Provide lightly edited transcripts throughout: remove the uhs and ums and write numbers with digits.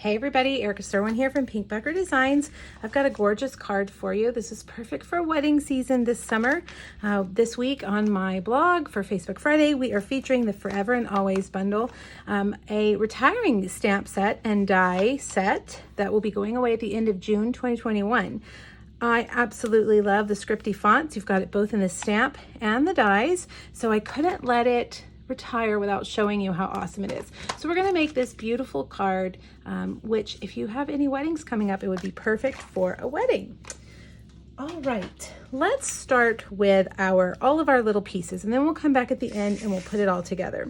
Hey everybody, Erica Serwin here from Pinkbucker Designs. I've got a gorgeous card for you. This is perfect for wedding season this summer. This week on my blog for Facebook Friday, we are featuring the Forever and Always bundle, a retiring stamp set and die set that will be going away at the end of June 2021. I absolutely love the scripty fonts. You've got it both in the stamp and the dies, so I couldn't let it retire without showing you how awesome it is. So we're going to make this beautiful card, which if you have any weddings coming up, it would be perfect for a wedding. All right, let's start with all of our little pieces, and then we'll come back at the end and we'll put it all together.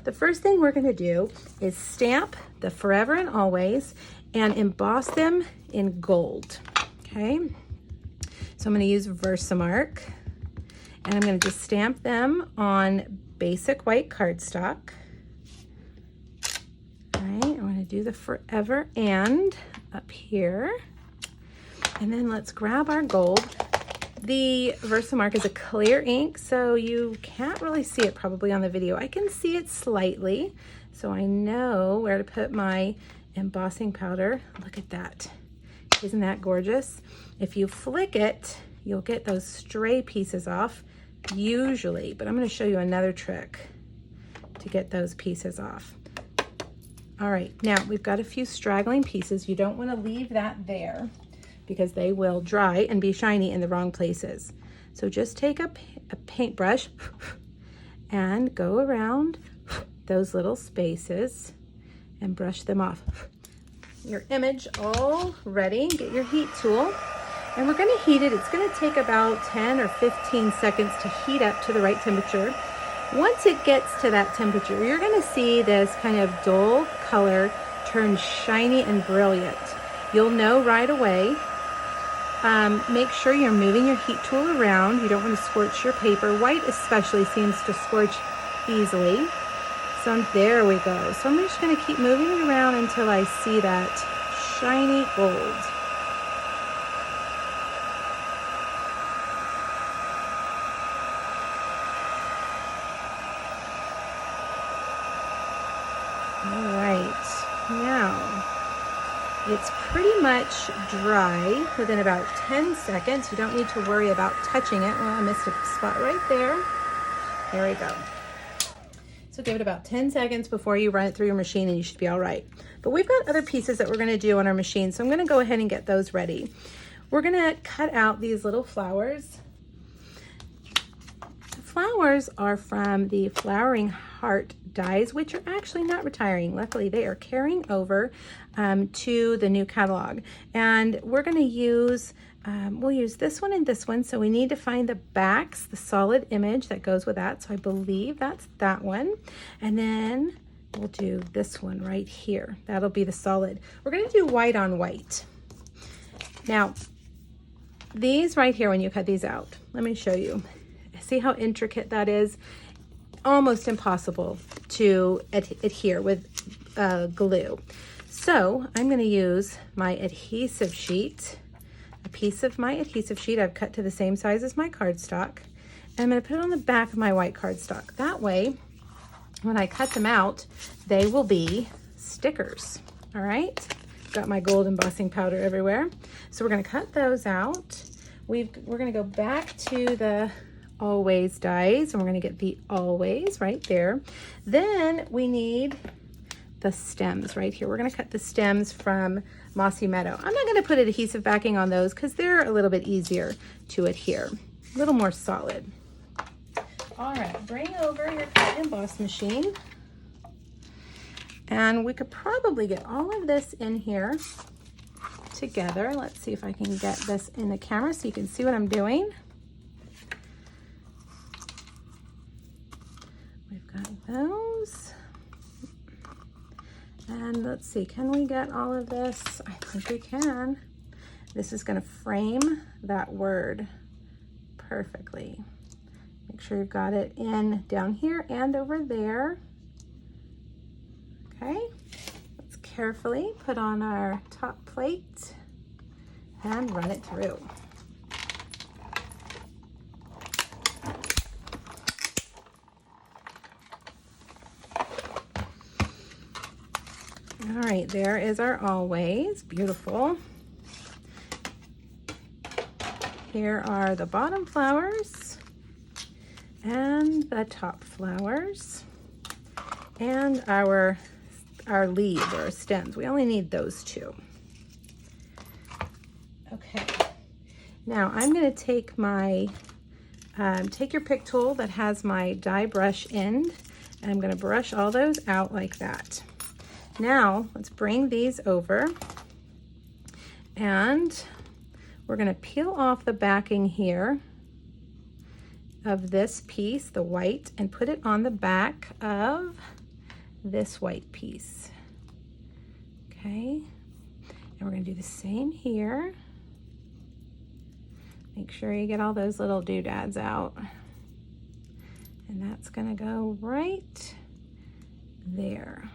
The first thing we're going to do is stamp the Forever and Always and emboss them in gold. Okay, so I'm going to use Versamark, and I'm going to just stamp them on basic white cardstock. All right, I'm going to do the Forever and up here. And then let's grab our gold. The Versamark is a clear ink, so you can't really see it probably on the video. I can see it slightly, so I know where to put my embossing powder. Look at that. Isn't that gorgeous? If you flick it, you'll get those stray pieces off. Usually, but I'm going to show you another trick to get those pieces off. All right, now we've got a few straggling pieces. You don't want to leave that there because they will dry and be shiny in the wrong places. So just take a paintbrush and go around those little spaces and brush them off. Your image all ready. Get your heat tool. And we're going to heat it. It's going to take about 10 or 15 seconds to heat up to the right temperature. Once it gets to that temperature, you're going to see this kind of dull color turn shiny and brilliant. You'll know right away. Make sure you're moving your heat tool around. You don't want to scorch your paper. White especially seems to scorch easily. So there we go. So I'm just going to keep moving it around until I see that shiny gold. All right, now it's pretty much dry within about 10 seconds. You don't need to worry about touching it. Well, I missed a spot right there. There we go. So give it about 10 seconds before you run it through your machine and you should be all right. But we've got other pieces that we're going to do on our machine, so I'm going to go ahead and get those ready. We're going to cut out these little flowers. The flowers are from the Flowering Heart dies, which are actually not retiring. Luckily, they are carrying over to the new catalog. And we're going to use, we'll use this one and this one. So we need to find the backs, the solid image that goes with that. So I believe that's that one. And then we'll do this one right here. That'll be the solid. We're going to do white on white. Now, these right here, when you cut these out, let me show you. See how intricate that is? Almost impossible to adhere with glue. So I'm going to use my adhesive sheet, a piece of my adhesive sheet I've cut to the same size as my cardstock, and I'm going to put it on the back of my white cardstock. That way, when I cut them out, they will be stickers. All right, got my gold embossing powder everywhere. So we're going to cut those out. We're going to go back to the Always dies, and we're going to get the Always right there. Then we need the stems right here. We're going to cut the stems from Mossy Meadow. I'm not going to put adhesive backing on those because they're a little bit easier to adhere, a little more solid. All right, bring over your cut emboss machine, and we could probably get all of this in here together. Let's see if I can get this in the camera so you can see what I'm doing. Those, and let's see, can we get all of this? I think we can. This is going to frame that word perfectly. Make sure you've got it in down here and over there. Okay, let's carefully put on our top plate and run it through. All right, there is our always. Beautiful. Here are the bottom flowers and the top flowers and our leaves or stems. We only need those two. Okay, now I'm going to take my, take your pick tool that has my die brush end, and I'm going to brush all those out like that. Now let's bring these over, and we're going to peel off the backing here of this piece, the white, and put it on the back of this white piece. Okay, and we're going to do the same here. Make sure you get all those little doodads out. And that's going to go right there.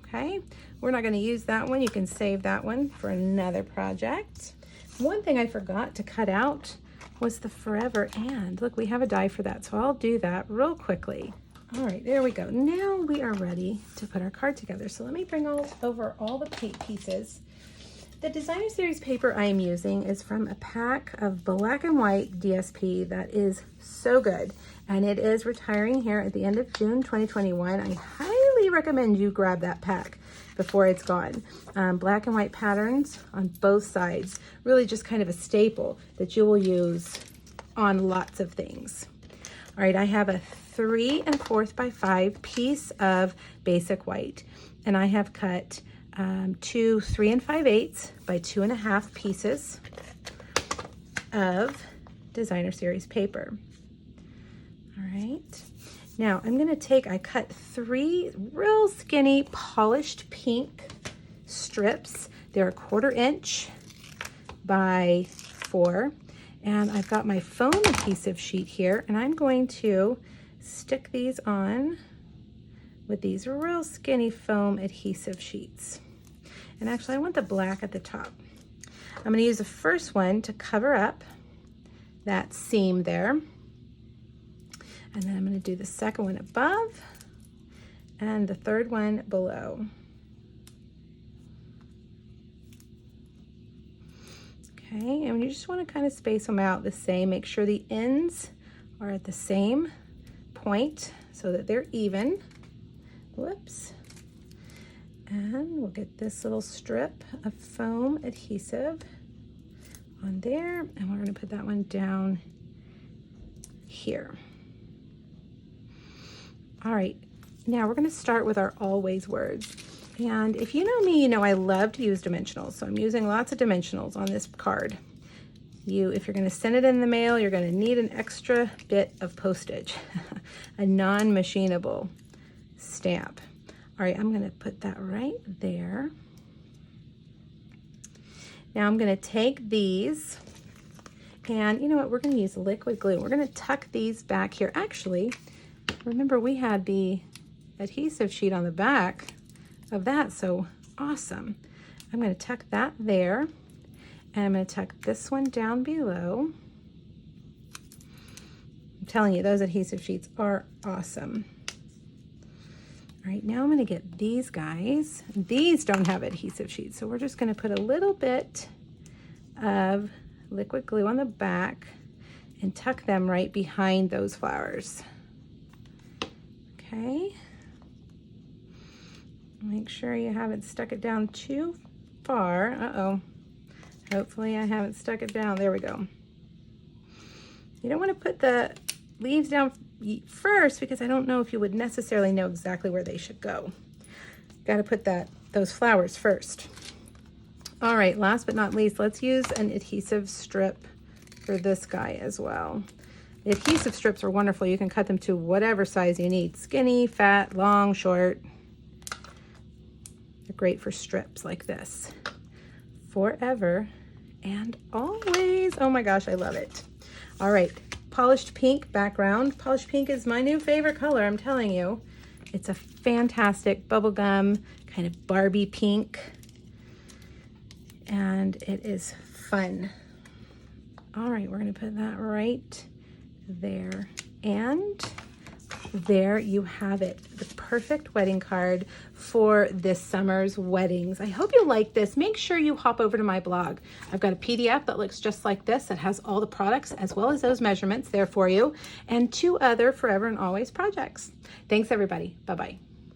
Okay, we're not going to use that one. You can save that one for another project. One thing I forgot to cut out was the Forever And. Look, we have a die for that, so I'll do that real quickly. All right, there we go. Now we are ready to put our card together. So let me bring over all the paint pieces. The Designer Series paper I am using is from a pack of black and white DSP that is so good. And it is retiring here at the end of June 2021. I highly recommend you grab that pack before it's gone. Black and white patterns on both sides. Really just kind of a staple that you will use on lots of things. All right, I have a 3 4 by 5 piece of basic white. And I have cut 2 3 5/8 by 2.5 pieces of Designer Series paper. All right, now I'm gonna I cut 3 real skinny polished pink strips. They're 1/4 inch by 4. And I've got my foam adhesive sheet here, and I'm going to stick these on with these real skinny foam adhesive sheets. And actually I want the black at the top. I'm going to use the first one to cover up that seam there. And then I'm going to do the second one above and the third one below. Okay, and you just want to kind of space them out the same. Make sure the ends are at the same point so that they're even. Whoops. And we'll get this little strip of foam adhesive on there, and we're going to put that one down here. All right, now we're going to start with our always words. And if you know me, you know I love to use dimensionals, so I'm using lots of dimensionals on this card. If you're going to send it in the mail, you're going to need an extra bit of postage, a non-machinable stamp. All right, I'm going to put that right there. Now I'm going to take these, and you know what, we're going to use liquid glue. We're going to tuck these back here. Actually, remember we had the adhesive sheet on the back of that, so awesome. I'm going to tuck that there, and I'm going to tuck this one down below. I'm telling you, those adhesive sheets are awesome. All right, now I'm going to get these guys. These don't have adhesive sheets, so we're just going to put a little bit of liquid glue on the back and tuck them right behind those flowers. Okay. Make sure you haven't stuck it down too far. Uh-oh. Hopefully I haven't stuck it down. There we go. You don't want to put the leaves down first because I don't know if you would necessarily know exactly where they should go. Got to put those flowers first. All right, last but not least, let's use an adhesive strip for this guy as well. The adhesive strips are wonderful. You can cut them to whatever size you need. Skinny, fat, long, short. They're great for strips like this. Forever and always. Oh my gosh, I love it. All right, polished pink background. Polished pink is my new favorite color, I'm telling you. It's a fantastic bubblegum, kind of Barbie pink. And it is fun. All right, we're gonna put that right there. And there you have it, the perfect wedding card for this summer's weddings. I hope you like this. Make sure you hop over to my blog. I've got a PDF that looks just like this. It has all the products as well as those measurements there for you, and 2 other Forever and Always projects. Thanks everybody. Bye-bye.